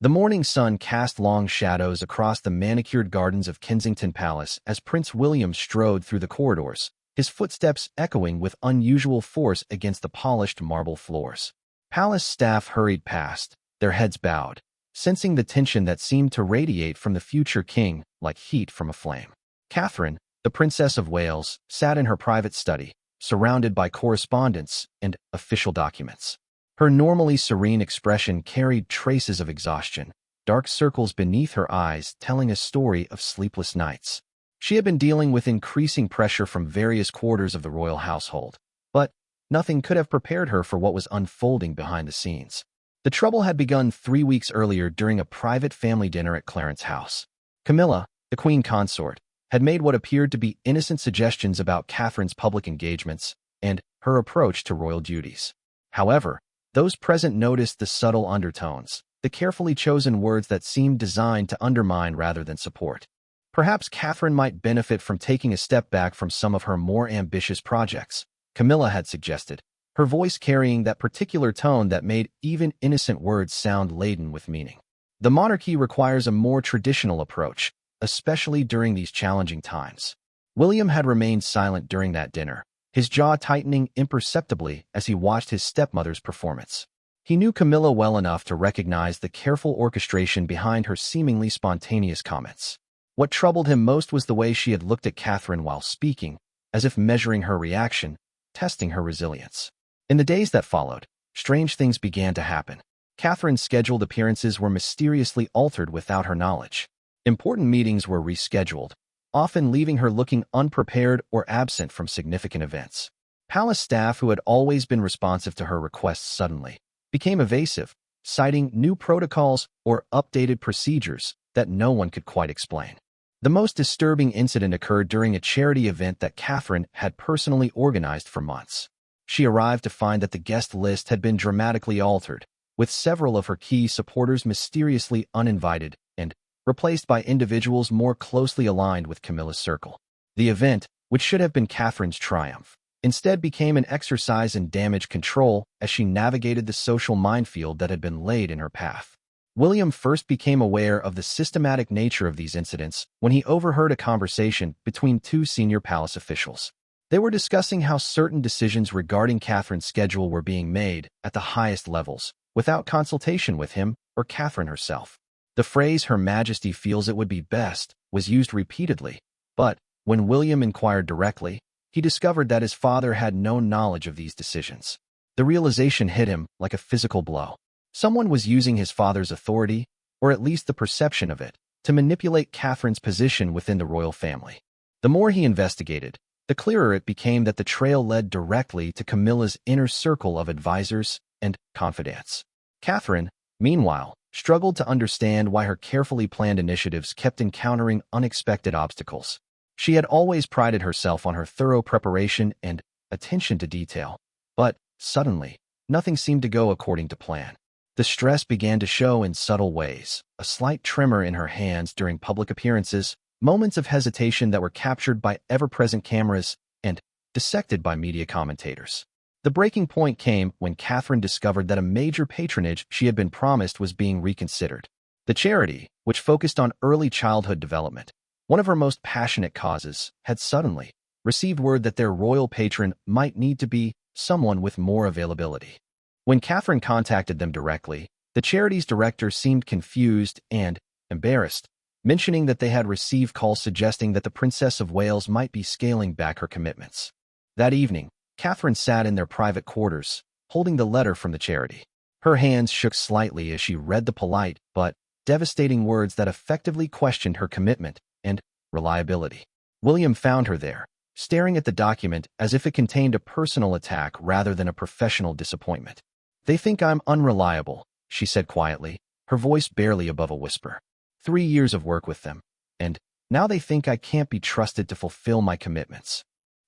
The morning sun cast long shadows across the manicured gardens of Kensington Palace as Prince William strode through the corridors, his footsteps echoing with unusual force against the polished marble floors. Palace staff hurried past, their heads bowed, sensing the tension that seemed to radiate from the future king like heat from a flame. Catherine, the Princess of Wales, sat in her private study, surrounded by correspondence and official documents. Her normally serene expression carried traces of exhaustion, dark circles beneath her eyes telling a story of sleepless nights. She had been dealing with increasing pressure from various quarters of the royal household, but nothing could have prepared her for what was unfolding behind the scenes. The trouble had begun 3 weeks earlier during a private family dinner at Clarence's house. Camilla, the queen consort, had made what appeared to be innocent suggestions about Catherine's public engagements and her approach to royal duties. However, those present noticed the subtle undertones, the carefully chosen words that seemed designed to undermine rather than support. Perhaps Catherine might benefit from taking a step back from some of her more ambitious projects, Camilla had suggested, her voice carrying that particular tone that made even innocent words sound laden with meaning. The monarchy requires a more traditional approach, especially during these challenging times. William had remained silent during that dinner, his jaw tightening imperceptibly as he watched his stepmother's performance. He knew Camilla well enough to recognize the careful orchestration behind her seemingly spontaneous comments. What troubled him most was the way she had looked at Catherine while speaking, as if measuring her reaction, testing her resilience. In the days that followed, strange things began to happen. Catherine's scheduled appearances were mysteriously altered without her knowledge. Important meetings were rescheduled, often leaving her looking unprepared or absent from significant events. Palace staff who had always been responsive to her requests suddenly became evasive, citing new protocols or updated procedures that no one could quite explain. The most disturbing incident occurred during a charity event that Catherine had personally organized for months. She arrived to find that the guest list had been dramatically altered, with several of her key supporters mysteriously uninvited and replaced by individuals more closely aligned with Camilla's circle. The event, which should have been Catherine's triumph, instead became an exercise in damage control as she navigated the social minefield that had been laid in her path. William first became aware of the systematic nature of these incidents when he overheard a conversation between two senior palace officials. They were discussing how certain decisions regarding Catherine's schedule were being made at the highest levels, without consultation with him or Catherine herself. The phrase "Her Majesty feels it would be best" was used repeatedly, but when William inquired directly, he discovered that his father had no knowledge of these decisions. The realization hit him like a physical blow. Someone was using his father's authority, or at least the perception of it, to manipulate Catherine's position within the royal family. The more he investigated, the clearer it became that the trail led directly to Camilla's inner circle of advisors and confidants. Catherine, meanwhile, struggled to understand why her carefully planned initiatives kept encountering unexpected obstacles. She had always prided herself on her thorough preparation and attention to detail, but, suddenly, nothing seemed to go according to plan. The stress began to show in subtle ways, a slight tremor in her hands during public appearances, moments of hesitation that were captured by ever-present cameras and dissected by media commentators. The breaking point came when Catherine discovered that a major patronage she had been promised was being reconsidered. The charity, which focused on early childhood development, one of her most passionate causes, had suddenly received word that their royal patron might need to be someone with more availability. When Catherine contacted them directly, the charity's director seemed confused and embarrassed, mentioning that they had received calls suggesting that the Princess of Wales might be scaling back her commitments. That evening, Catherine sat in their private quarters, holding the letter from the charity. Her hands shook slightly as she read the polite but devastating words that effectively questioned her commitment and reliability. William found her there, staring at the document as if it contained a personal attack rather than a professional disappointment. "They think I'm unreliable," she said quietly, her voice barely above a whisper. 3 years of work with them, and now they think I can't be trusted to fulfill my commitments."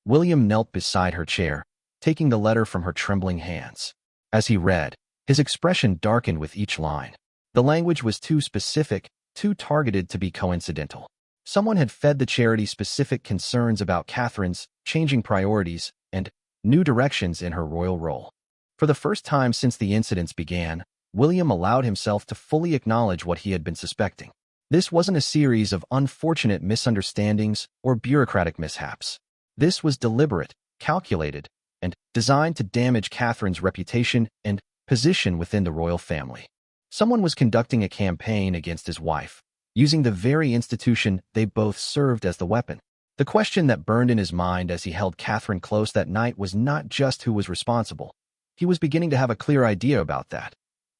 William knelt beside her chair, taking the letter from her trembling hands. As he read, his expression darkened with each line. The language was too specific, too targeted to be coincidental. Someone had fed the charity specific concerns about Catherine's changing priorities and new directions in her royal role. For the first time since the incidents began, William allowed himself to fully acknowledge what he had been suspecting. This wasn't a series of unfortunate misunderstandings or bureaucratic mishaps. This was deliberate, calculated, and designed to damage Catherine's reputation and position within the royal family. Someone was conducting a campaign against his wife, using the very institution they both served as the weapon. The question that burned in his mind as he held Catherine close that night was not just who was responsible. He was beginning to have a clear idea about that,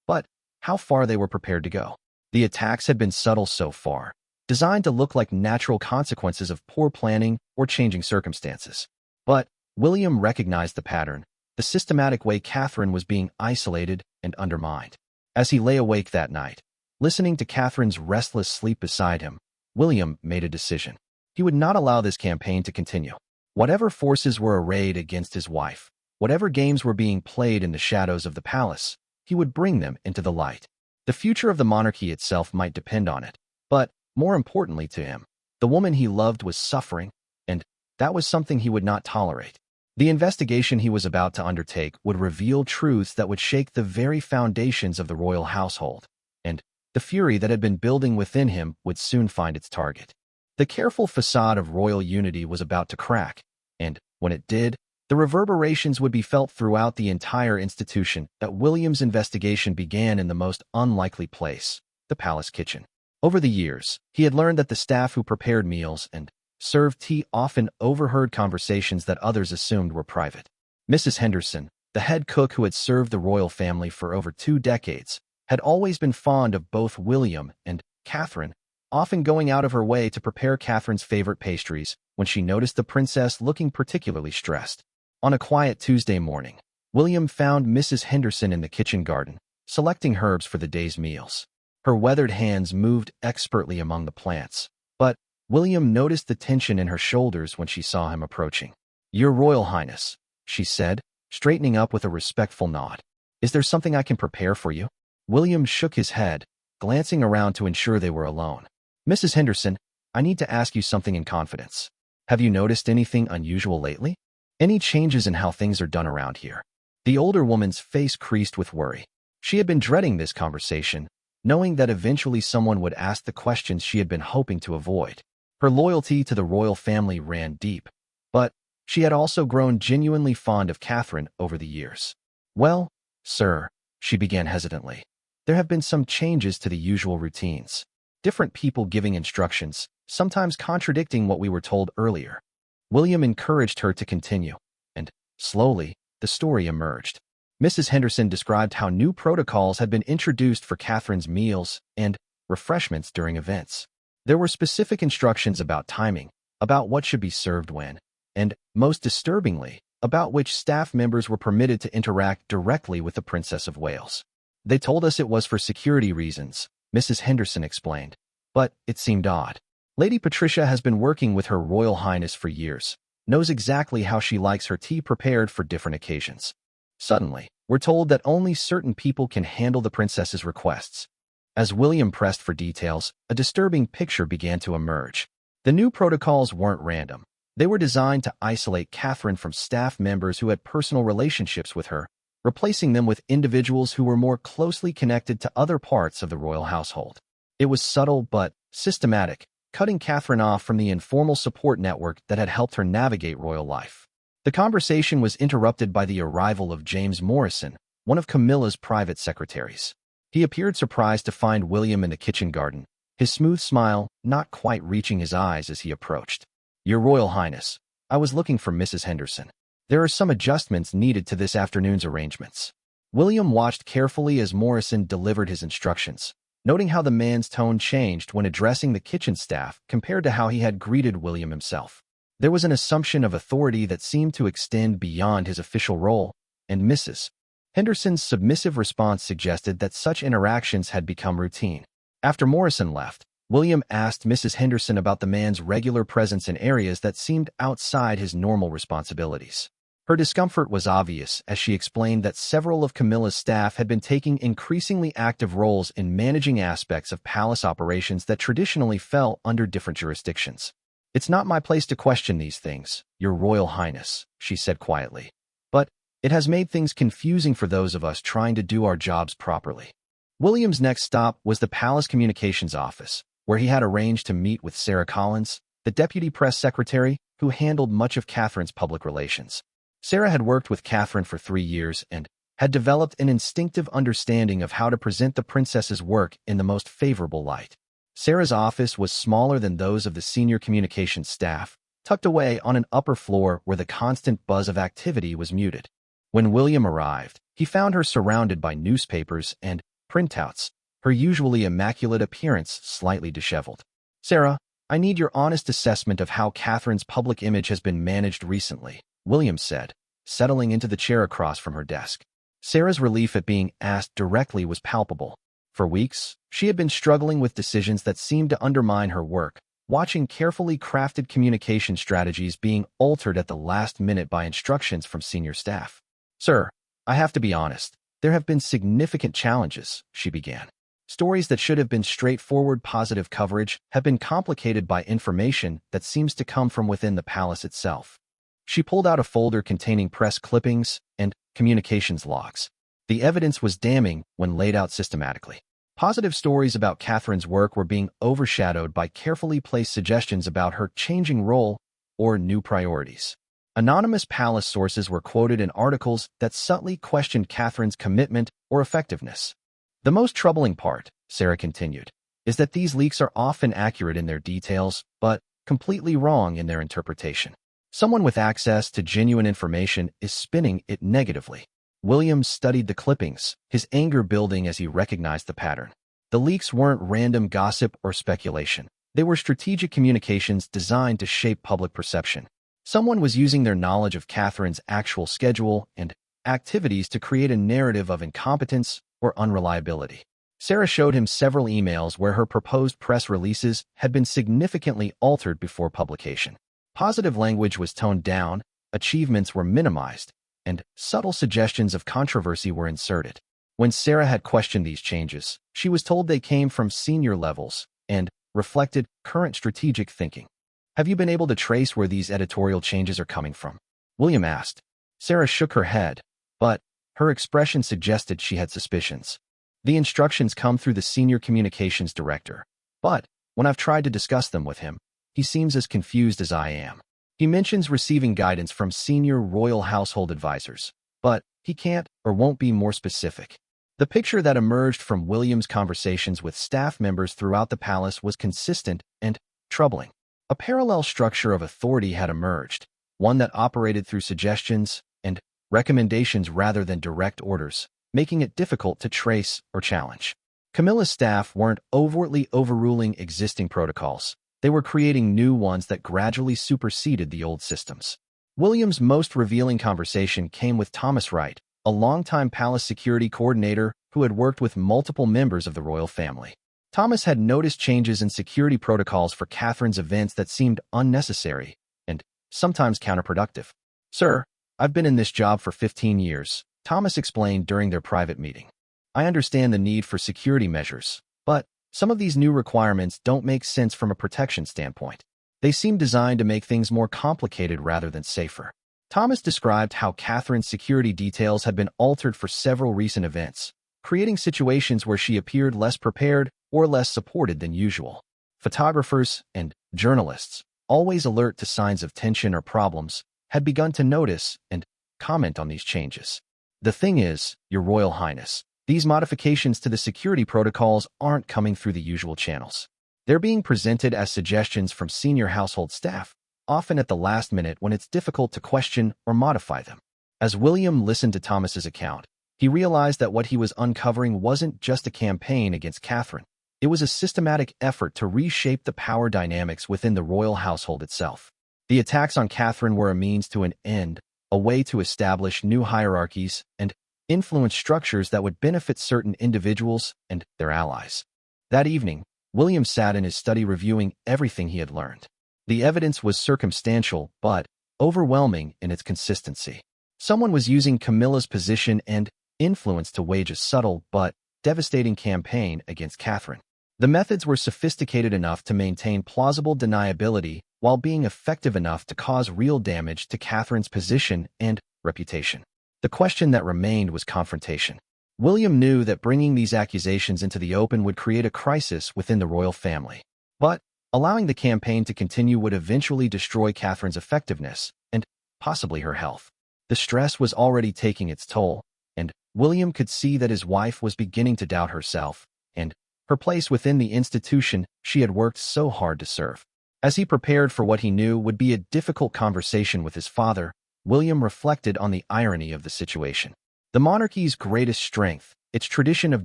but how far they were prepared to go. The attacks had been subtle so far, designed to look like natural consequences of poor planning or changing circumstances. But William recognized the pattern, the systematic way Catherine was being isolated and undermined. As he lay awake that night, listening to Catherine's restless sleep beside him, William made a decision. He would not allow this campaign to continue. Whatever forces were arrayed against his wife, whatever games were being played in the shadows of the palace, he would bring them into the light. The future of the monarchy itself might depend on it, but, more importantly to him, the woman he loved was suffering, and that was something he would not tolerate. The investigation he was about to undertake would reveal truths that would shake the very foundations of the royal household, and the fury that had been building within him would soon find its target. The careful facade of royal unity was about to crack, and, when it did, the reverberations would be felt throughout the entire institution. That William's investigation began in the most unlikely place, the palace kitchen. Over the years, he had learned that the staff who prepared meals and served tea often overheard conversations that others assumed were private. Mrs. Henderson, the head cook who had served the royal family for over 2 decades, had always been fond of both William and Catherine, often going out of her way to prepare Catherine's favorite pastries when she noticed the princess looking particularly stressed. On a quiet Tuesday morning, William found Mrs. Henderson in the kitchen garden, selecting herbs for the day's meals. Her weathered hands moved expertly among the plants, but William noticed the tension in her shoulders when she saw him approaching. "Your Royal Highness," she said, straightening up with a respectful nod. "Is there something I can prepare for you?" William shook his head, glancing around to ensure they were alone. "Mrs. Henderson, I need to ask you something in confidence. Have you noticed anything unusual lately? Any changes in how things are done around here?" The older woman's face creased with worry. She had been dreading this conversation, knowing that eventually someone would ask the questions she had been hoping to avoid. Her loyalty to the royal family ran deep, but she had also grown genuinely fond of Catherine over the years. "Well, sir," she began hesitantly, "there have been some changes to the usual routines. Different people giving instructions, sometimes contradicting what we were told earlier." William encouraged her to continue, and, slowly, the story emerged. Mrs. Henderson described how new protocols had been introduced for Catherine's meals and refreshments during events. There were specific instructions about timing, about what should be served when, and, most disturbingly, about which staff members were permitted to interact directly with the Princess of Wales. "They told us it was for security reasons," Mrs. Henderson explained, "but it seemed odd. Lady Patricia has been working with Her Royal Highness for years, knows exactly how she likes her tea prepared for different occasions. Suddenly, we're told that only certain people can handle the princess's requests." As William pressed for details, a disturbing picture began to emerge. The new protocols weren't random. They were designed to isolate Catherine from staff members who had personal relationships with her, replacing them with individuals who were more closely connected to other parts of the royal household. It was subtle but systematic, cutting Catherine off from the informal support network that had helped her navigate royal life. The conversation was interrupted by the arrival of James Morrison, one of Camilla's private secretaries. He appeared surprised to find William in the kitchen garden, his smooth smile not quite reaching his eyes as he approached. "Your Royal Highness, I was looking for Mrs. Henderson. There are some adjustments needed to this afternoon's arrangements." William watched carefully as Morrison delivered his instructions, noting how the man's tone changed when addressing the kitchen staff compared to how he had greeted William himself. There was an assumption of authority that seemed to extend beyond his official role, and Mrs. Henderson's submissive response suggested that such interactions had become routine. After Morrison left, William asked Mrs. Henderson about the man's regular presence in areas that seemed outside his normal responsibilities. Her discomfort was obvious as she explained that several of Camilla's staff had been taking increasingly active roles in managing aspects of palace operations that traditionally fell under different jurisdictions. "It's not my place to question these things, Your Royal Highness," she said quietly. "But it has made things confusing for those of us trying to do our jobs properly." William's next stop was the Palace Communications Office, where he had arranged to meet with Sarah Collins, the deputy press secretary who handled much of Catherine's public relations. Sarah had worked with Catherine for 3 years and had developed an instinctive understanding of how to present the princess's work in the most favorable light. Sarah's office was smaller than those of the senior communications staff, tucked away on an upper floor where the constant buzz of activity was muted. When William arrived, he found her surrounded by newspapers and printouts, her usually immaculate appearance slightly disheveled. "Sarah, I need your honest assessment of how Catherine's public image has been managed recently," William said, settling into the chair across from her desk. Sarah's relief at being asked directly was palpable. For weeks, she had been struggling with decisions that seemed to undermine her work, watching carefully crafted communication strategies being altered at the last minute by instructions from senior staff. "Sir, I have to be honest. There have been significant challenges," she began. "Stories that should have been straightforward positive coverage have been complicated by information that seems to come from within the palace itself." She pulled out a folder containing press clippings and communications logs. The evidence was damning when laid out systematically. Positive stories about Catherine's work were being overshadowed by carefully placed suggestions about her changing role or new priorities. Anonymous palace sources were quoted in articles that subtly questioned Catherine's commitment or effectiveness. "The most troubling part," Sarah continued, "is that these leaks are often accurate in their details, but completely wrong in their interpretation. Someone with access to genuine information is spinning it negatively." Williams studied the clippings, his anger building as he recognized the pattern. The leaks weren't random gossip or speculation. They were strategic communications designed to shape public perception. Someone was using their knowledge of Catherine's actual schedule and activities to create a narrative of incompetence or unreliability. Sarah showed him several emails where her proposed press releases had been significantly altered before publication. Positive language was toned down, achievements were minimized, and subtle suggestions of controversy were inserted. When Sarah had questioned these changes, she was told they came from senior levels and reflected current strategic thinking. "Have you been able to trace where these editorial changes are coming from?" William asked. Sarah shook her head, but her expression suggested she had suspicions. "The instructions come through the senior communications director, but when I've tried to discuss them with him, he seems as confused as I am. He mentions receiving guidance from senior royal household advisors, but he can't or won't be more specific." The picture that emerged from William's conversations with staff members throughout the palace was consistent and troubling. A parallel structure of authority had emerged, one that operated through suggestions and recommendations rather than direct orders, making it difficult to trace or challenge. Camilla's staff weren't overtly overruling existing protocols. They were creating new ones that gradually superseded the old systems. William's most revealing conversation came with Thomas Wright, a longtime palace security coordinator who had worked with multiple members of the royal family. Thomas had noticed changes in security protocols for Catherine's events that seemed unnecessary and sometimes counterproductive. "Sir, I've been in this job for 15 years, Thomas explained during their private meeting. "I understand the need for security measures, but some of these new requirements don't make sense from a protection standpoint. They seem designed to make things more complicated rather than safer." Thomas described how Catherine's security details had been altered for several recent events, creating situations where she appeared less prepared or less supported than usual. Photographers and journalists, always alert to signs of tension or problems, had begun to notice and comment on these changes. "The thing is, Your Royal Highness, these modifications to the security protocols aren't coming through the usual channels. They're being presented as suggestions from senior household staff, often at the last minute when it's difficult to question or modify them." As William listened to Thomas's account, he realized that what he was uncovering wasn't just a campaign against Catherine. It was a systematic effort to reshape the power dynamics within the royal household itself. The attacks on Catherine were a means to an end, a way to establish new hierarchies and influence structures that would benefit certain individuals and their allies. That evening, William sat in his study reviewing everything he had learned. The evidence was circumstantial, but overwhelming in its consistency. Someone was using Camilla's position and influence to wage a subtle but devastating campaign against Catherine. The methods were sophisticated enough to maintain plausible deniability while being effective enough to cause real damage to Catherine's position and reputation. The question that remained was confrontation. William knew that bringing these accusations into the open would create a crisis within the royal family. But allowing the campaign to continue would eventually destroy Catherine's effectiveness and possibly her health. The stress was already taking its toll, and William could see that his wife was beginning to doubt herself and her place within the institution she had worked so hard to serve. As he prepared for what he knew would be a difficult conversation with his father, William reflected on the irony of the situation. The monarchy's greatest strength, its tradition of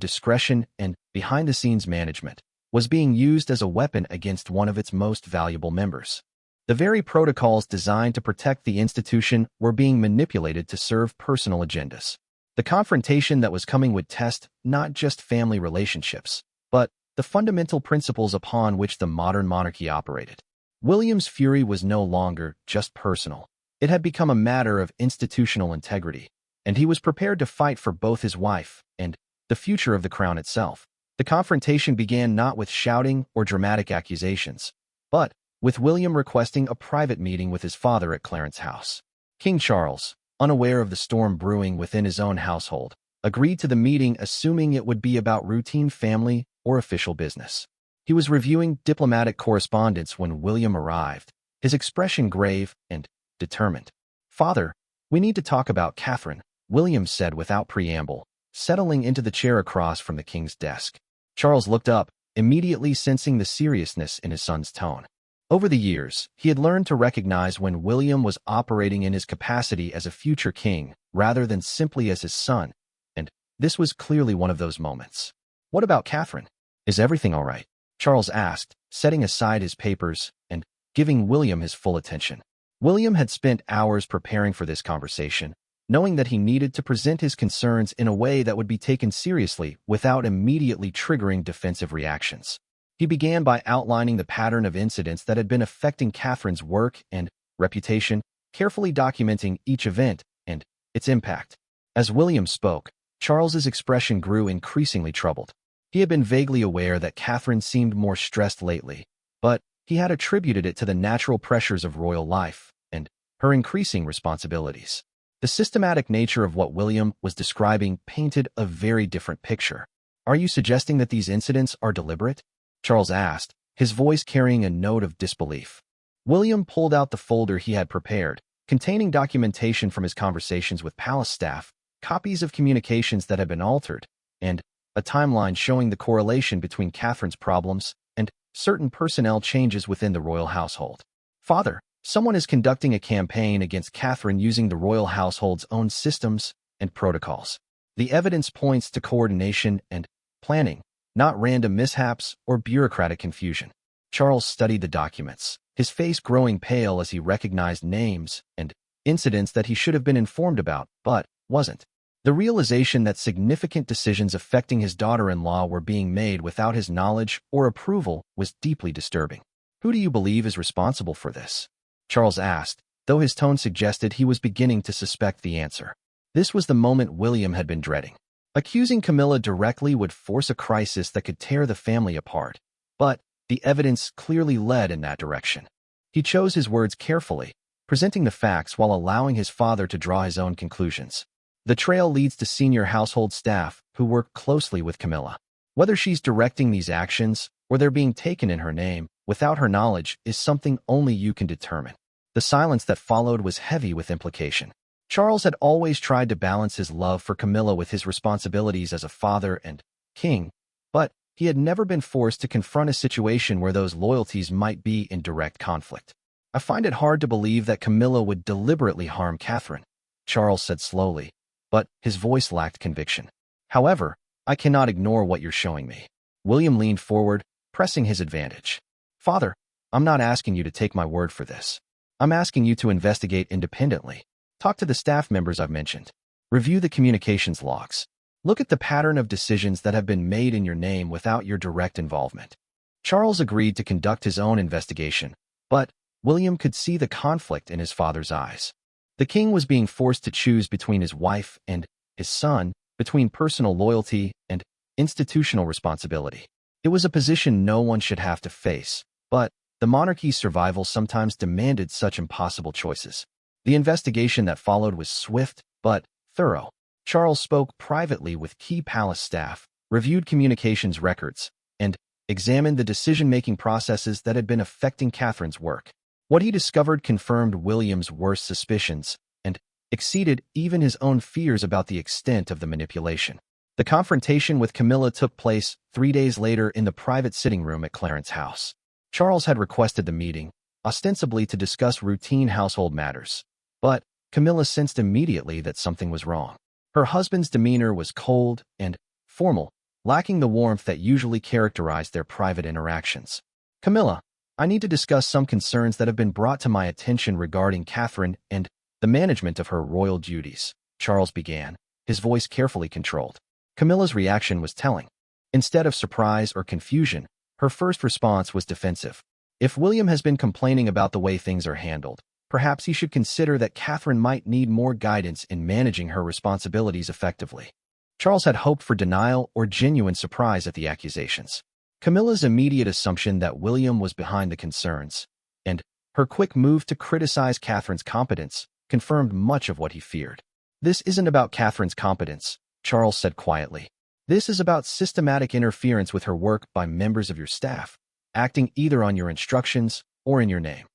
discretion and behind-the-scenes management, was being used as a weapon against one of its most valuable members. The very protocols designed to protect the institution were being manipulated to serve personal agendas. The confrontation that was coming would test not just family relationships, but the fundamental principles upon which the modern monarchy operated. William's fury was no longer just personal. It had become a matter of institutional integrity, and he was prepared to fight for both his wife and the future of the crown itself. The confrontation began not with shouting or dramatic accusations, but with William requesting a private meeting with his father at Clarence's house. King Charles, unaware of the storm brewing within his own household, agreed to the meeting assuming it would be about routine family or official business. He was reviewing diplomatic correspondence when William arrived, his expression grave and determined. "Father, we need to talk about Catherine," William said without preamble, settling into the chair across from the king's desk. Charles looked up, immediately sensing the seriousness in his son's tone. Over the years, he had learned to recognize when William was operating in his capacity as a future king rather than simply as his son, and this was clearly one of those moments. "What about Catherine? Is everything all right?" Charles asked, setting aside his papers and giving William his full attention. William had spent hours preparing for this conversation, knowing that he needed to present his concerns in a way that would be taken seriously without immediately triggering defensive reactions. He began by outlining the pattern of incidents that had been affecting Catherine's work and reputation, carefully documenting each event and its impact. As William spoke, Charles's expression grew increasingly troubled. He had been vaguely aware that Catherine seemed more stressed lately, but he had attributed it to the natural pressures of royal life and her increasing responsibilities. The systematic nature of what William was describing painted a very different picture. "Are you suggesting that these incidents are deliberate?" Charles asked, his voice carrying a note of disbelief. William pulled out the folder he had prepared, containing documentation from his conversations with palace staff, copies of communications that had been altered, and a timeline showing the correlation between Catherine's problems and certain personnel changes within the royal household. "Father, someone is conducting a campaign against Catherine using the royal household's own systems and protocols. The evidence points to coordination and planning, not random mishaps or bureaucratic confusion." Charles studied the documents, his face growing pale as he recognized names and incidents that he should have been informed about, but wasn't. The realization that significant decisions affecting his daughter-in-law were being made without his knowledge or approval was deeply disturbing. "Who do you believe is responsible for this?" Charles asked, though his tone suggested he was beginning to suspect the answer. This was the moment William had been dreading. Accusing Camilla directly would force a crisis that could tear the family apart, but the evidence clearly led in that direction. He chose his words carefully, presenting the facts while allowing his father to draw his own conclusions. "The trail leads to senior household staff who work closely with Camilla. Whether she's directing these actions or they're being taken in her name without her knowledge is something only you can determine." The silence that followed was heavy with implication. Charles had always tried to balance his love for Camilla with his responsibilities as a father and king, but he had never been forced to confront a situation where those loyalties might be in direct conflict. "I find it hard to believe that Camilla would deliberately harm Catherine," Charles said slowly, but his voice lacked conviction. "However, I cannot ignore what you're showing me." William leaned forward, pressing his advantage. "Father, I'm not asking you to take my word for this. I'm asking you to investigate independently. Talk to the staff members I've mentioned. Review the communications logs. Look at the pattern of decisions that have been made in your name without your direct involvement." Charles agreed to conduct his own investigation, but William could see the conflict in his father's eyes. The king was being forced to choose between his wife and his son, between personal loyalty and institutional responsibility. It was a position no one should have to face, but the monarchy's survival sometimes demanded such impossible choices. The investigation that followed was swift but thorough. Charles spoke privately with key palace staff, reviewed communications records, and examined the decision-making processes that had been affecting Catherine's work. What he discovered confirmed William's worst suspicions and exceeded even his own fears about the extent of the manipulation. The confrontation with Camilla took place 3 days later in the private sitting room at Clarence's house. Charles had requested the meeting, ostensibly to discuss routine household matters, but Camilla sensed immediately that something was wrong. Her husband's demeanor was cold and formal, lacking the warmth that usually characterized their private interactions. "Camilla, I need to discuss some concerns that have been brought to my attention regarding Catherine and the management of her royal duties," Charles began, his voice carefully controlled. Camilla's reaction was telling. Instead of surprise or confusion, her first response was defensive. If William has been complaining about the way things are handled, perhaps he should consider that Catherine might need more guidance in managing her responsibilities effectively. Charles had hoped for denial or genuine surprise at the accusations. Camilla's immediate assumption that William was behind the concerns, and her quick move to criticize Catherine's competence, confirmed much of what he feared. "This isn't about Catherine's competence," Charles said quietly. "This is about systematic interference with her work by members of your staff, acting either on your instructions or in your name."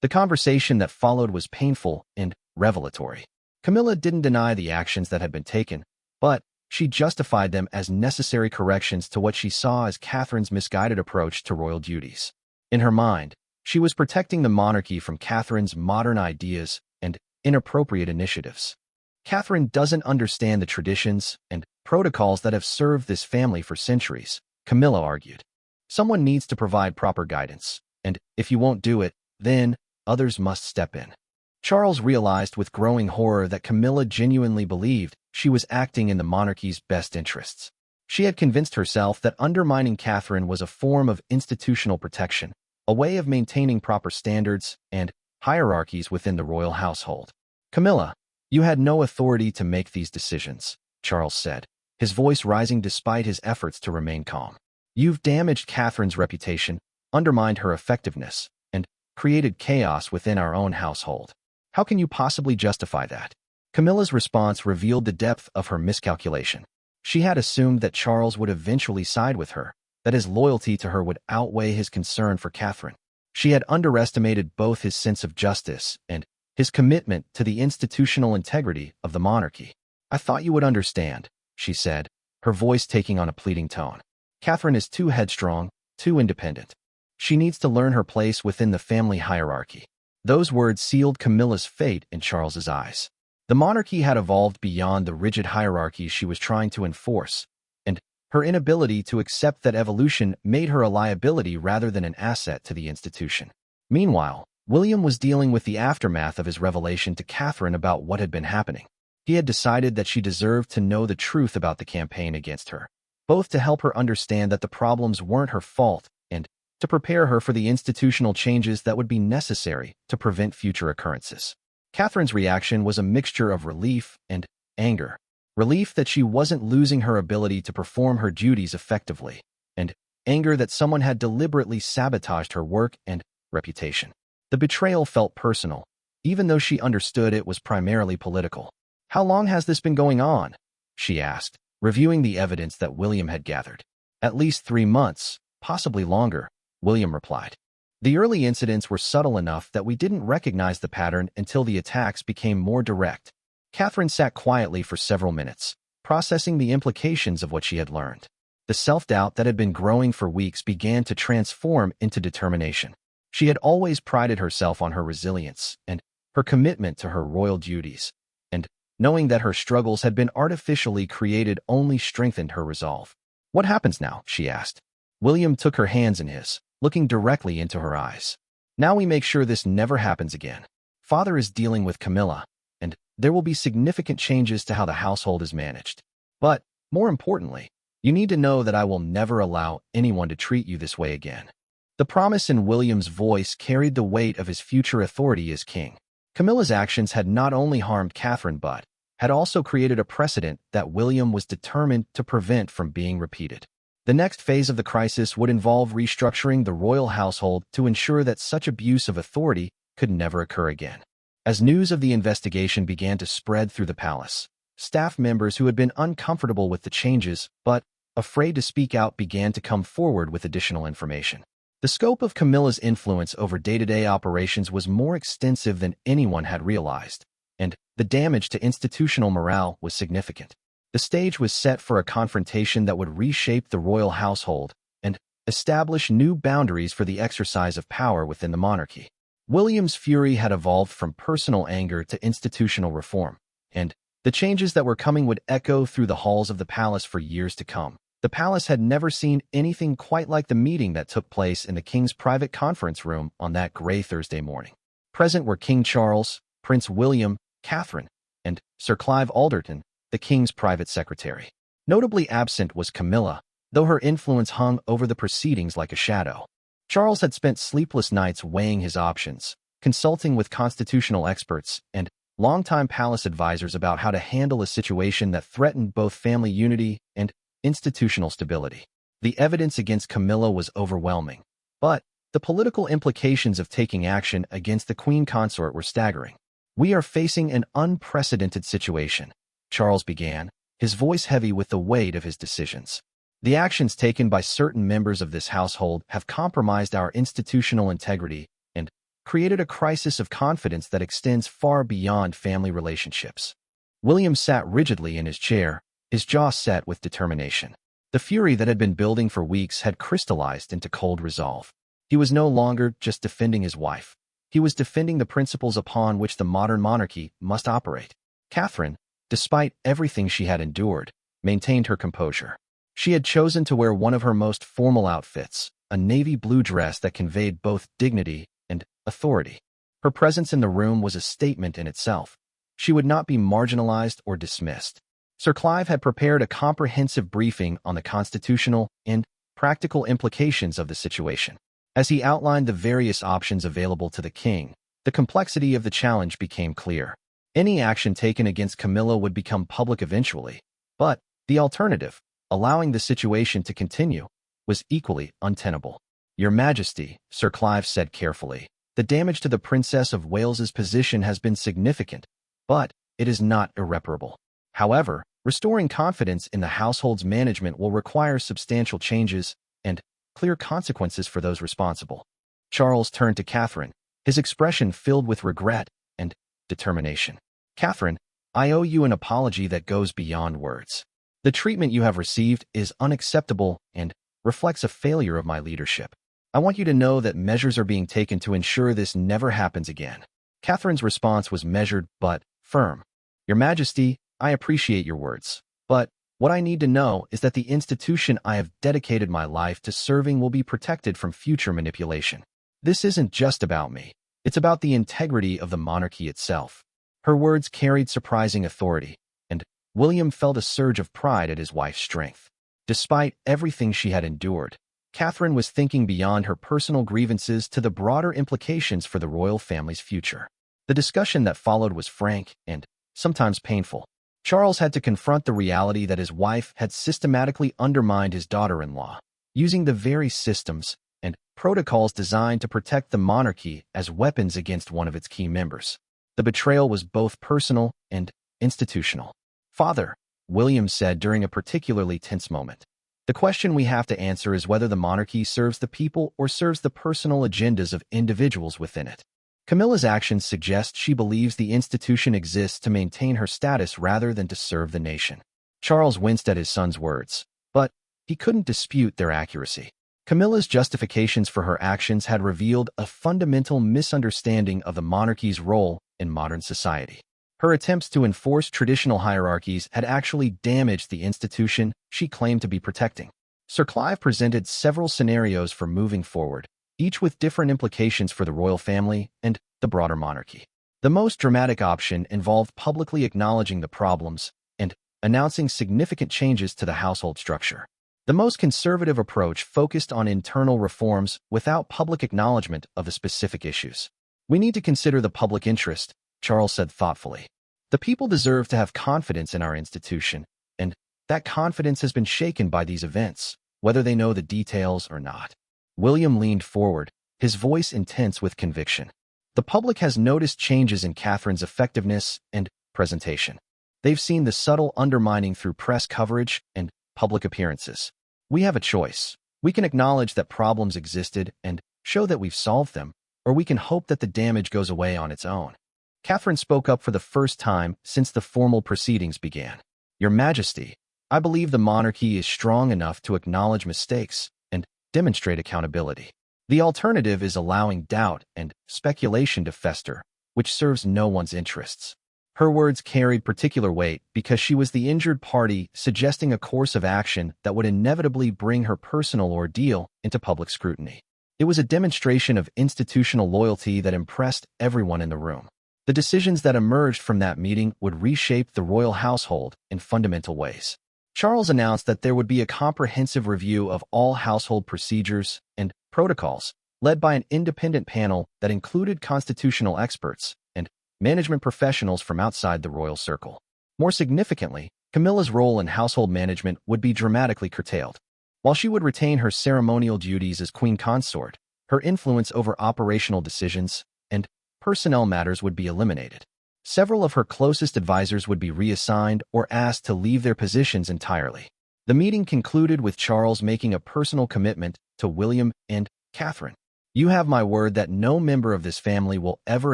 The conversation that followed was painful and revelatory. Camilla didn't deny the actions that had been taken, but she justified them as necessary corrections to what she saw as Catherine's misguided approach to royal duties. In her mind, she was protecting the monarchy from Catherine's modern ideas and inappropriate initiatives. "Catherine doesn't understand the traditions and protocols that have served this family for centuries," Camilla argued. "Someone needs to provide proper guidance, and if you won't do it, then others must step in." Charles realized with growing horror that Camilla genuinely believed she was acting in the monarchy's best interests. She had convinced herself that undermining Catherine was a form of institutional protection, a way of maintaining proper standards and hierarchies within the royal household. "Camilla, you had no authority to make these decisions," Charles said, his voice rising despite his efforts to remain calm. "You've damaged Catherine's reputation, undermined her effectiveness, and created chaos within our own household. How can you possibly justify that?" Camilla's response revealed the depth of her miscalculation. She had assumed that Charles would eventually side with her, that his loyalty to her would outweigh his concern for Catherine. She had underestimated both his sense of justice and his commitment to the institutional integrity of the monarchy. "I thought you would understand," she said, her voice taking on a pleading tone. "Catherine is too headstrong, too independent. She needs to learn her place within the family hierarchy." Those words sealed Camilla's fate in Charles's eyes. The monarchy had evolved beyond the rigid hierarchies she was trying to enforce, and her inability to accept that evolution made her a liability rather than an asset to the institution. Meanwhile, William was dealing with the aftermath of his revelation to Catherine about what had been happening. He had decided that she deserved to know the truth about the campaign against her, both to help her understand that the problems weren't her fault and to prepare her for the institutional changes that would be necessary to prevent future occurrences. Catherine's reaction was a mixture of relief and anger. Relief that she wasn't losing her ability to perform her duties effectively, and anger that someone had deliberately sabotaged her work and reputation. The betrayal felt personal, even though she understood it was primarily political. "How long has this been going on?" she asked, reviewing the evidence that William had gathered. "At least 3 months, possibly longer," William replied. "The early incidents were subtle enough that we didn't recognize the pattern until the attacks became more direct." Catherine sat quietly for several minutes, processing the implications of what she had learned. The self-doubt that had been growing for weeks began to transform into determination. She had always prided herself on her resilience and her commitment to her royal duties, and knowing that her struggles had been artificially created only strengthened her resolve. "What happens now?" she asked. William took her hands in his, looking directly into her eyes. "Now we make sure this never happens again. Father is dealing with Camilla, and there will be significant changes to how the household is managed. But, more importantly, you need to know that I will never allow anyone to treat you this way again." The promise in William's voice carried the weight of his future authority as king. Camilla's actions had not only harmed Catherine but had also created a precedent that William was determined to prevent from being repeated. The next phase of the crisis would involve restructuring the royal household to ensure that such abuse of authority could never occur again. As news of the investigation began to spread through the palace, staff members who had been uncomfortable with the changes but afraid to speak out began to come forward with additional information. The scope of Camilla's influence over day-to-day operations was more extensive than anyone had realized, and the damage to institutional morale was significant. The stage was set for a confrontation that would reshape the royal household and establish new boundaries for the exercise of power within the monarchy. William's fury had evolved from personal anger to institutional reform, and the changes that were coming would echo through the halls of the palace for years to come. The palace had never seen anything quite like the meeting that took place in the king's private conference room on that gray Thursday morning. Present were King Charles, Prince William, Catherine, and Sir Clive Alderton, the king's private secretary. Notably absent was Camilla, though her influence hung over the proceedings like a shadow. Charles had spent sleepless nights weighing his options, consulting with constitutional experts and longtime palace advisors about how to handle a situation that threatened both family unity and institutional stability. The evidence against Camilla was overwhelming, but the political implications of taking action against the queen consort were staggering. "We are facing an unprecedented situation," Charles began, his voice heavy with the weight of his decisions. "The actions taken by certain members of this household have compromised our institutional integrity and created a crisis of confidence that extends far beyond family relationships." William sat rigidly in his chair, his jaw set with determination. The fury that had been building for weeks had crystallized into cold resolve. He was no longer just defending his wife. He was defending the principles upon which the modern monarchy must operate. Catherine, despite everything she had endured, maintained her composure. She had chosen to wear one of her most formal outfits, a navy blue dress that conveyed both dignity and authority. Her presence in the room was a statement in itself. She would not be marginalized or dismissed. Sir Clive had prepared a comprehensive briefing on the constitutional and practical implications of the situation. As he outlined the various options available to the king, the complexity of the challenge became clear. Any action taken against Camilla would become public eventually, but the alternative, allowing the situation to continue, was equally untenable. "Your Majesty," Sir Clive said carefully, "the damage to the Princess of Wales's position has been significant, but it is not irreparable. However, restoring confidence in the household's management will require substantial changes and clear consequences for those responsible." Charles turned to Catherine, his expression filled with regret and determination. "Catherine, I owe you an apology that goes beyond words. The treatment you have received is unacceptable and reflects a failure of my leadership. I want you to know that measures are being taken to ensure this never happens again." Catherine's response was measured but firm. "Your Majesty, I appreciate your words, but what I need to know is that the institution I have dedicated my life to serving will be protected from future manipulation. This isn't just about me. It's about the integrity of the monarchy itself." Her words carried surprising authority, and William felt a surge of pride at his wife's strength. Despite everything she had endured, Catherine was thinking beyond her personal grievances to the broader implications for the royal family's future. The discussion that followed was frank and sometimes painful. Charles had to confront the reality that his wife had systematically undermined his daughter-in-law, using the very systems and protocols designed to protect the monarchy as weapons against one of its key members. The betrayal was both personal and institutional. "Father," William said during a particularly tense moment, "the question we have to answer is whether the monarchy serves the people or serves the personal agendas of individuals within it. Camilla's actions suggest she believes the institution exists to maintain her status rather than to serve the nation." Charles winced at his son's words, but he couldn't dispute their accuracy. Camilla's justifications for her actions had revealed a fundamental misunderstanding of the monarchy's role in modern society. Her attempts to enforce traditional hierarchies had actually damaged the institution she claimed to be protecting. Sir Clive presented several scenarios for moving forward, each with different implications for the royal family and the broader monarchy. The most dramatic option involved publicly acknowledging the problems and announcing significant changes to the household structure. The most conservative approach focused on internal reforms without public acknowledgement of the specific issues. "We need to consider the public interest," Charles said thoughtfully. "The people deserve to have confidence in our institution, and that confidence has been shaken by these events, whether they know the details or not." William leaned forward, his voice intense with conviction. "The public has noticed changes in Catherine's effectiveness and presentation. They've seen the subtle undermining through press coverage and public appearances. We have a choice. We can acknowledge that problems existed and show that we've solved them, or we can hope that the damage goes away on its own. Catherine spoke up for the first time since the formal proceedings began. Your Majesty, I believe the monarchy is strong enough to acknowledge mistakes and demonstrate accountability. The alternative is allowing doubt and speculation to fester, which serves no one's interests. Her words carried particular weight because she was the injured party, suggesting a course of action that would inevitably bring her personal ordeal into public scrutiny. It was a demonstration of institutional loyalty that impressed everyone in the room. The decisions that emerged from that meeting would reshape the royal household in fundamental ways. Charles announced that there would be a comprehensive review of all household procedures and protocols, led by an independent panel that included constitutional experts and management professionals from outside the royal circle. More significantly, Camilla's role in household management would be dramatically curtailed. While she would retain her ceremonial duties as queen consort, her influence over operational decisions and personnel matters would be eliminated. Several of her closest advisors would be reassigned or asked to leave their positions entirely. The meeting concluded with Charles making a personal commitment to William and Catherine. You have my word that no member of this family will ever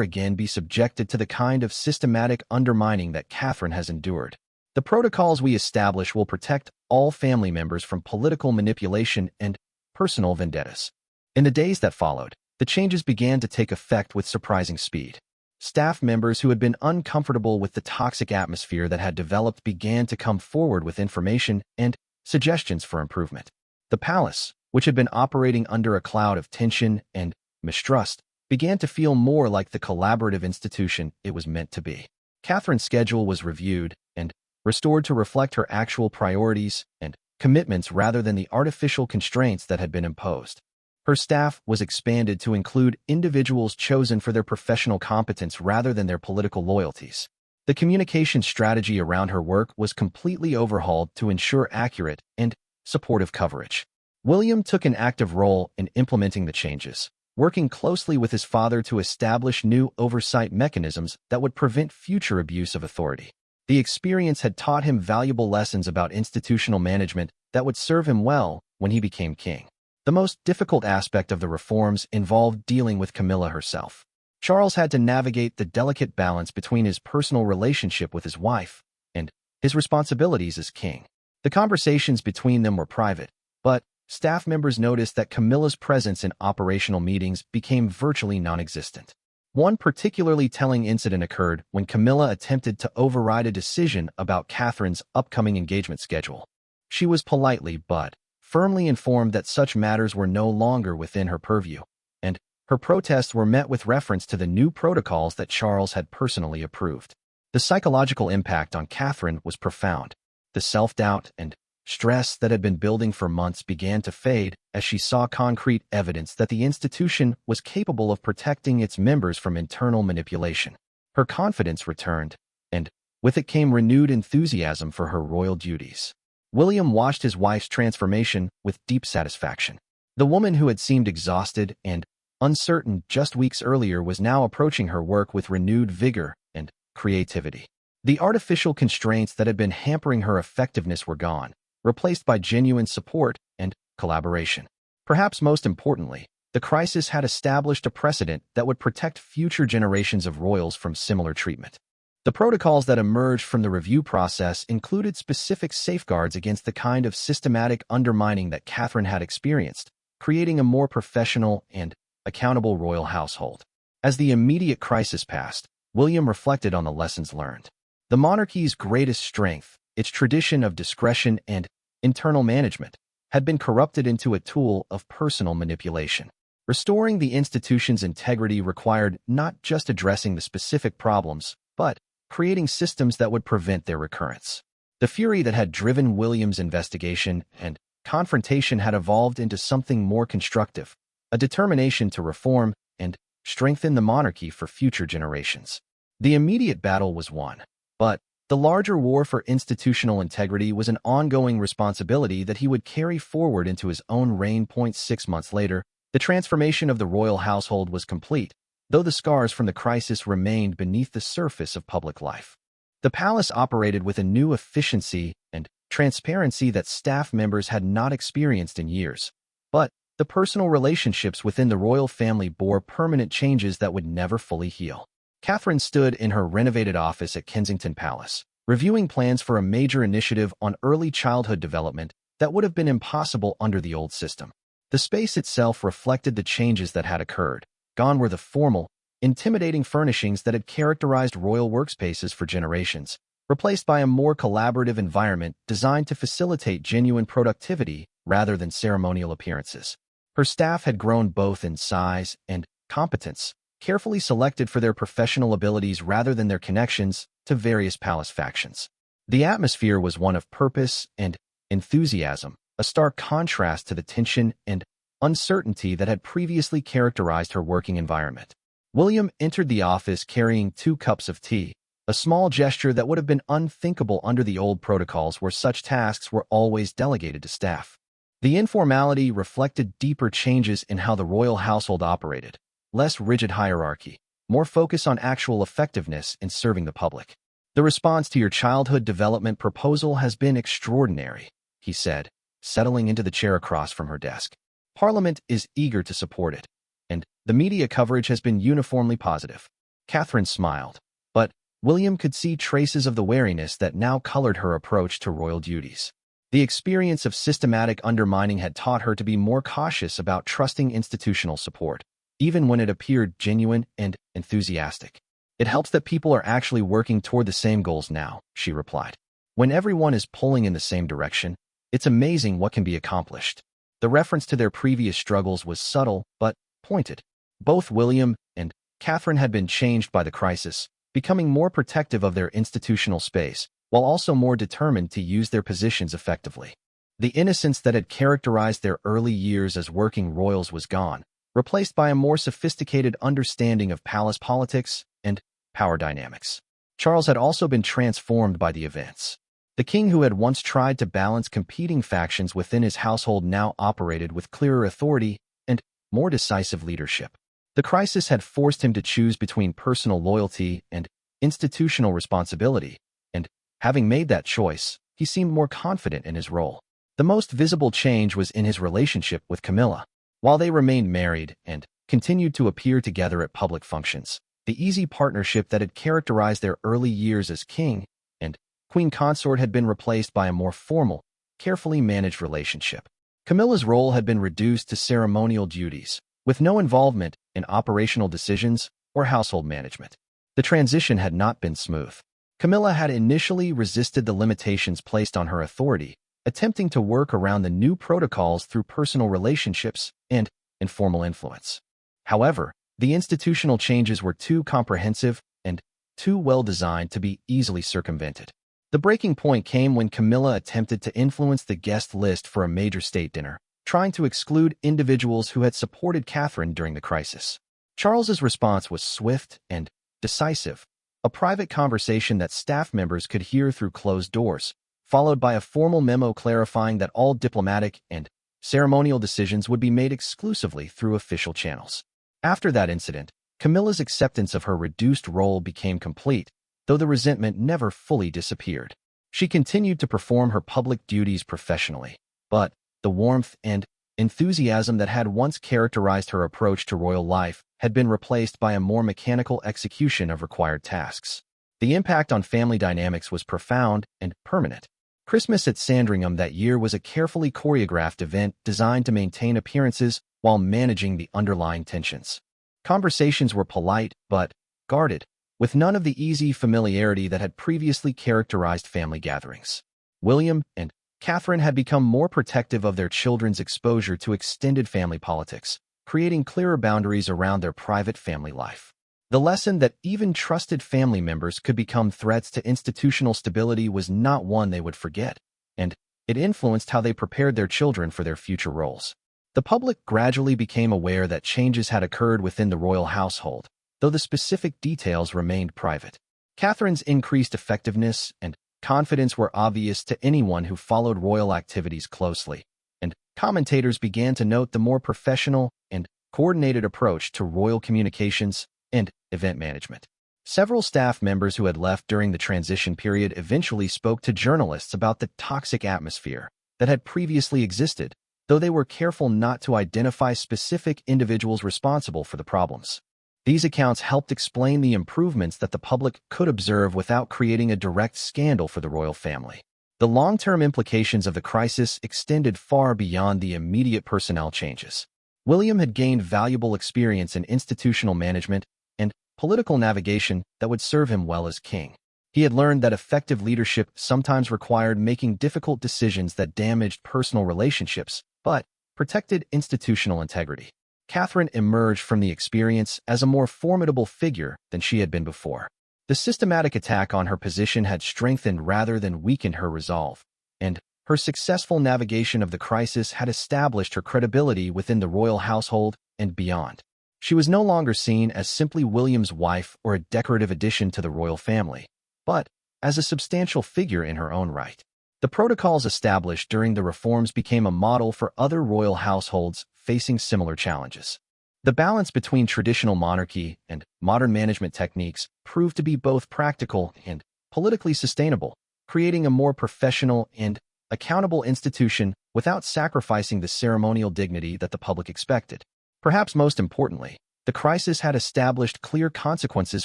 again be subjected to the kind of systematic undermining that Catherine has endured. The protocols we establish will protect all family members from political manipulation and personal vendettas. In the days that followed, the changes began to take effect with surprising speed. Staff members who had been uncomfortable with the toxic atmosphere that had developed began to come forward with information and suggestions for improvement. The palace, which had been operating under a cloud of tension and mistrust, began to feel more like the collaborative institution it was meant to be. Catherine's schedule was reviewed and restored to reflect her actual priorities and commitments rather than the artificial constraints that had been imposed. Her staff was expanded to include individuals chosen for their professional competence rather than their political loyalties. The communication strategy around her work was completely overhauled to ensure accurate and supportive coverage. William took an active role in implementing the changes, working closely with his father to establish new oversight mechanisms that would prevent future abuse of authority. The experience had taught him valuable lessons about institutional management that would serve him well when he became king. The most difficult aspect of the reforms involved dealing with Camilla herself. Charles had to navigate the delicate balance between his personal relationship with his wife and his responsibilities as king. The conversations between them were private, but staff members noticed that Camilla's presence in operational meetings became virtually non-existent. One particularly telling incident occurred when Camilla attempted to override a decision about Catherine's upcoming engagement schedule. She was politely but firmly informed that such matters were no longer within her purview, and her protests were met with reference to the new protocols that Charles had personally approved. The psychological impact on Catherine was profound. The self-doubt and stress that had been building for months began to fade as she saw concrete evidence that the institution was capable of protecting its members from internal manipulation. Her confidence returned, and with it came renewed enthusiasm for her royal duties. William watched his wife's transformation with deep satisfaction. The woman who had seemed exhausted and uncertain just weeks earlier was now approaching her work with renewed vigor and creativity. The artificial constraints that had been hampering her effectiveness were gone, replaced by genuine support and collaboration. Perhaps most importantly, the crisis had established a precedent that would protect future generations of royals from similar treatment. The protocols that emerged from the review process included specific safeguards against the kind of systematic undermining that Catherine had experienced, creating a more professional and accountable royal household. As the immediate crisis passed, William reflected on the lessons learned. The monarchy's greatest strength, its tradition of discretion and internal management, had been corrupted into a tool of personal manipulation. Restoring the institution's integrity required not just addressing the specific problems, but creating systems that would prevent their recurrence. The fury that had driven William's investigation and confrontation had evolved into something more constructive, a determination to reform and strengthen the monarchy for future generations. The immediate battle was won, but the larger war for institutional integrity was an ongoing responsibility that he would carry forward into his own reign. 6 months later, the transformation of the royal household was complete, though the scars from the crisis remained beneath the surface of public life. The palace operated with a new efficiency and transparency that staff members had not experienced in years. But the personal relationships within the royal family bore permanent changes that would never fully heal. Catherine stood in her renovated office at Kensington Palace, reviewing plans for a major initiative on early childhood development that would have been impossible under the old system. The space itself reflected the changes that had occurred. Gone were the formal, intimidating furnishings that had characterized royal workspaces for generations, replaced by a more collaborative environment designed to facilitate genuine productivity rather than ceremonial appearances. Her staff had grown both in size and competence, carefully selected for their professional abilities rather than their connections to various palace factions. The atmosphere was one of purpose and enthusiasm, a stark contrast to the tension and uncertainty that had previously characterized her working environment. William entered the office carrying 2 cups of tea, a small gesture that would have been unthinkable under the old protocols where such tasks were always delegated to staff. The informality reflected deeper changes in how the royal household operated, less rigid hierarchy, more focus on actual effectiveness in serving the public. The response to your childhood development proposal has been extraordinary, he said, settling into the chair across from her desk. Parliament is eager to support it, and the media coverage has been uniformly positive. Catherine smiled, but William could see traces of the wariness that now colored her approach to royal duties. The experience of systematic undermining had taught her to be more cautious about trusting institutional support, even when it appeared genuine and enthusiastic. It helps that people are actually working toward the same goals now, she replied. When everyone is pulling in the same direction, it's amazing what can be accomplished. The reference to their previous struggles was subtle but pointed. Both William and Catherine had been changed by the crisis, becoming more protective of their institutional space, while also more determined to use their positions effectively. The innocence that had characterized their early years as working royals was gone, replaced by a more sophisticated understanding of palace politics and power dynamics. Charles had also been transformed by the events. The king who had once tried to balance competing factions within his household now operated with clearer authority and more decisive leadership. The crisis had forced him to choose between personal loyalty and institutional responsibility, and having made that choice, he seemed more confident in his role. The most visible change was in his relationship with Camilla. While they remained married and continued to appear together at public functions, the easy partnership that had characterized their early years as king and queen consort had been replaced by a more formal, carefully managed relationship. Camilla's role had been reduced to ceremonial duties, with no involvement in operational decisions or household management. The transition had not been smooth. Camilla had initially resisted the limitations placed on her authority, attempting to work around the new protocols through personal relationships and informal influence. However, the institutional changes were too comprehensive and too well-designed to be easily circumvented. The breaking point came when Camilla attempted to influence the guest list for a major state dinner, trying to exclude individuals who had supported Catherine during the crisis. Charles's response was swift and decisive, a private conversation that staff members could hear through closed doors, followed by a formal memo clarifying that all diplomatic and ceremonial decisions would be made exclusively through official channels. After that incident, Camilla's acceptance of her reduced role became complete, though the resentment never fully disappeared. She continued to perform her public duties professionally, but the warmth and enthusiasm that had once characterized her approach to royal life had been replaced by a more mechanical execution of required tasks. The impact on family dynamics was profound and permanent. Christmas at Sandringham that year was a carefully choreographed event designed to maintain appearances while managing the underlying tensions. Conversations were polite but guarded, with none of the easy familiarity that had previously characterized family gatherings. William and Catherine had become more protective of their children's exposure to extended family politics, creating clearer boundaries around their private family life. The lesson that even trusted family members could become threats to institutional stability was not one they would forget, and it influenced how they prepared their children for their future roles. The public gradually became aware that changes had occurred within the royal household, though the specific details remained private. Catherine's increased effectiveness and confidence were obvious to anyone who followed royal activities closely, and commentators began to note the more professional and coordinated approach to royal communications and event management. Several staff members who had left during the transition period eventually spoke to journalists about the toxic atmosphere that had previously existed, though they were careful not to identify specific individuals responsible for the problems. These accounts helped explain the improvements that the public could observe without creating a direct scandal for the royal family. The long-term implications of the crisis extended far beyond the immediate personnel changes. William had gained valuable experience in institutional management and political navigation that would serve him well as king. He had learned that effective leadership sometimes required making difficult decisions that damaged personal relationships, but protected institutional integrity. Catherine emerged from the experience as a more formidable figure than she had been before. The systematic attack on her position had strengthened rather than weakened her resolve, and her successful navigation of the crisis had established her credibility within the royal household and beyond. She was no longer seen as simply William's wife or a decorative addition to the royal family, but as a substantial figure in her own right. The protocols established during the reforms became a model for other royal households facing similar challenges. The balance between traditional monarchy and modern management techniques proved to be both practical and politically sustainable, creating a more professional and accountable institution without sacrificing the ceremonial dignity that the public expected. Perhaps most importantly, the crisis had established clear consequences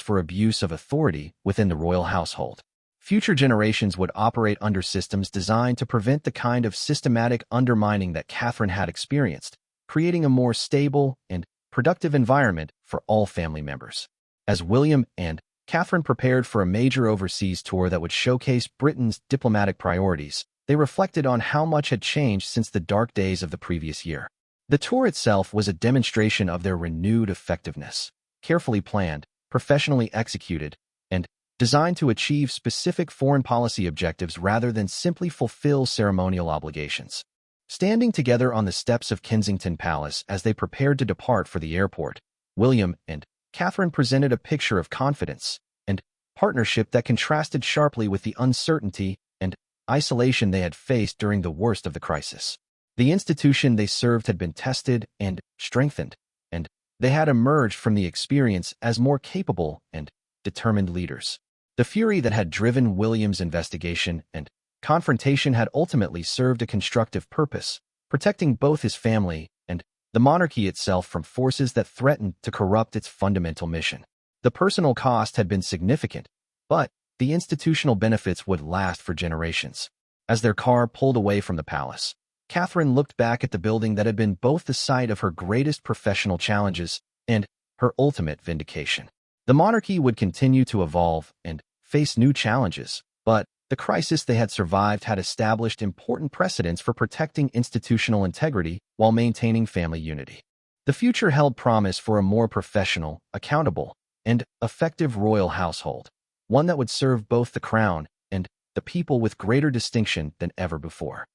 for abuse of authority within the royal household. Future generations would operate under systems designed to prevent the kind of systematic undermining that Catherine had experienced, creating a more stable and productive environment for all family members. As William and Catherine prepared for a major overseas tour that would showcase Britain's diplomatic priorities, they reflected on how much had changed since the dark days of the previous year. The tour itself was a demonstration of their renewed effectiveness, carefully planned, professionally executed, and designed to achieve specific foreign policy objectives rather than simply fulfill ceremonial obligations. Standing together on the steps of Kensington Palace as they prepared to depart for the airport, William and Catherine presented a picture of confidence and partnership that contrasted sharply with the uncertainty and isolation they had faced during the worst of the crisis. The institution they served had been tested and strengthened, and they had emerged from the experience as more capable and determined leaders. The fury that had driven William's investigation and confrontation had ultimately served a constructive purpose, protecting both his family and the monarchy itself from forces that threatened to corrupt its fundamental mission. The personal cost had been significant, but the institutional benefits would last for generations. As their car pulled away from the palace, Catherine looked back at the building that had been both the site of her greatest professional challenges and her ultimate vindication. The monarchy would continue to evolve and face new challenges, but the crisis they had survived had established important precedents for protecting institutional integrity while maintaining family unity. The future held promise for a more professional, accountable, and effective royal household, one that would serve both the crown and the people with greater distinction than ever before.